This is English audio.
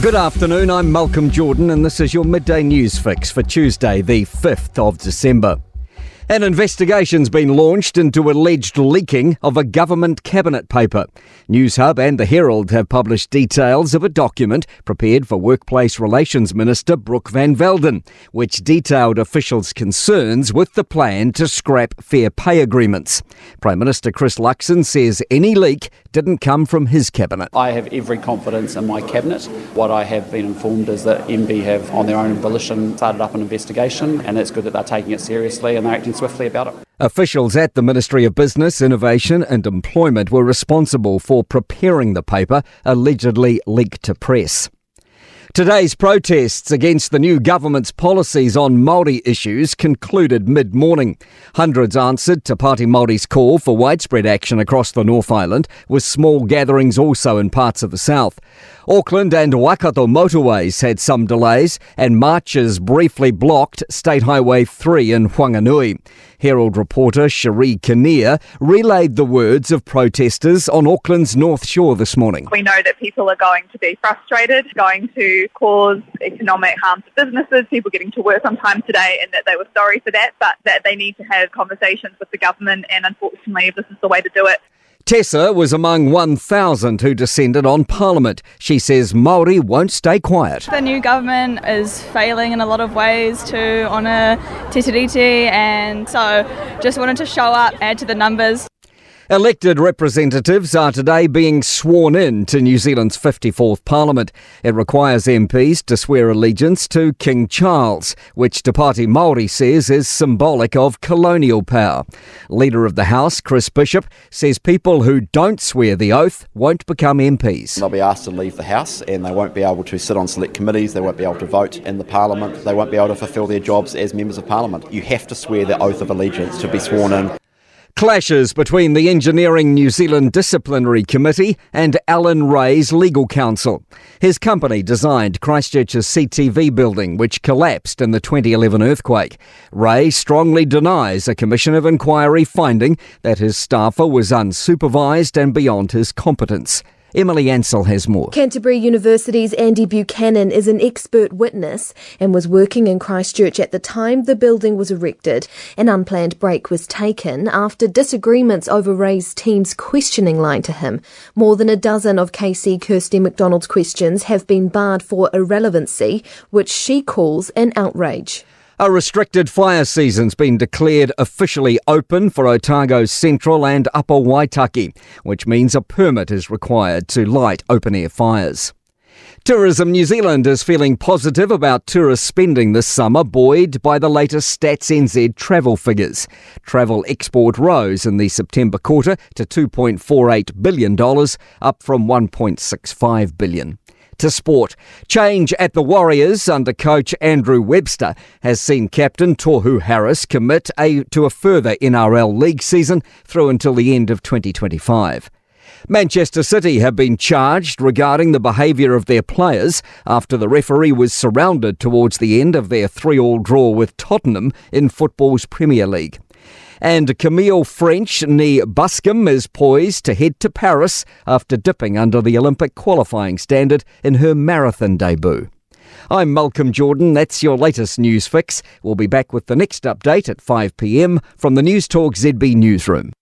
Good afternoon, I'm Malcolm Jordan and this is your midday news fix for Tuesday the 5th of December. An investigation's been launched into alleged leaking of a government cabinet paper. Newshub and the Herald have published details of a document prepared for Workplace Relations Minister Brooke Van Velden, which detailed officials' concerns with the plan to scrap fair pay agreements. Prime Minister Chris Luxon says any leak didn't come from his cabinet. I have every confidence in my cabinet. What I have been informed is that MB have, on their own volition, started up an investigation, and it's good that they're taking it seriously and they're acting swiftly about it. Officials at the Ministry of Business, Innovation and Employment were responsible for preparing the paper, allegedly leaked to press. Today's protests against the new government's policies on Māori issues concluded mid-morning. Hundreds answered to Party Māori's call for widespread action across the North Island, with small gatherings also in parts of the south. Auckland and Waikato motorways had some delays and marches briefly blocked State Highway 3 in Whanganui. Herald reporter Cherie Kinnear relayed the words of protesters on Auckland's North Shore this morning. We know that people are going to be frustrated, going to cause economic harm to businesses, people getting to work on time today, and that they were sorry for that, but that they need to have conversations with the government, and unfortunately this is the way to do it. Tessa was among 1,000 who descended on Parliament. She says Māori won't stay quiet. The new government is failing in a lot of ways to honour Te Tiriti, and so just wanted to show up, add to the numbers. Elected representatives are today being sworn in to New Zealand's 54th Parliament. It requires MPs to swear allegiance to King Charles, which Te Pāti Māori says is symbolic of colonial power. Leader of the House, Chris Bishop, says people who don't swear the oath won't become MPs. They'll be asked to leave the House and they won't be able to sit on select committees, they won't be able to vote in the Parliament, they won't be able to fulfil their jobs as members of Parliament. You have to swear the oath of allegiance to be sworn in. Clashes between the Engineering New Zealand Disciplinary Committee and Alan Ray's legal counsel. His company designed Christchurch's CTV building, which collapsed in the 2011 earthquake. Ray strongly denies a Commission of Inquiry finding that his staffer was unsupervised and beyond his competence. Emily Ansell has more. Canterbury University's Andy Buchanan is an expert witness and was working in Christchurch at the time the building was erected. An unplanned break was taken after disagreements over Ray's team's questioning line to him. More than a dozen of KC Kirsty McDonald's questions have been barred for irrelevancy, which she calls an outrage. A restricted fire season's been declared officially open for Otago's Central and Upper Waitaki, which means a permit is required to light open-air fires. Tourism New Zealand is feeling positive about tourist spending this summer, buoyed by the latest Stats NZ travel figures. Travel export rose in the September quarter to $2.48 billion, up from $1.65 billion. To sport, change at the Warriors under coach Andrew Webster has seen captain Tohu Harris commit to a further NRL league season through until the end of 2025. Manchester City have been charged regarding the behaviour of their players after the referee was surrounded towards the end of their 3-3 draw with Tottenham in football's Premier League. And Camille French nee Buscombe is poised to head to Paris after dipping under the Olympic qualifying standard in her marathon debut. I'm Malcolm Jordan, that's your latest news fix. We'll be back with the next update at 5 p.m. from the Newstalk ZB newsroom.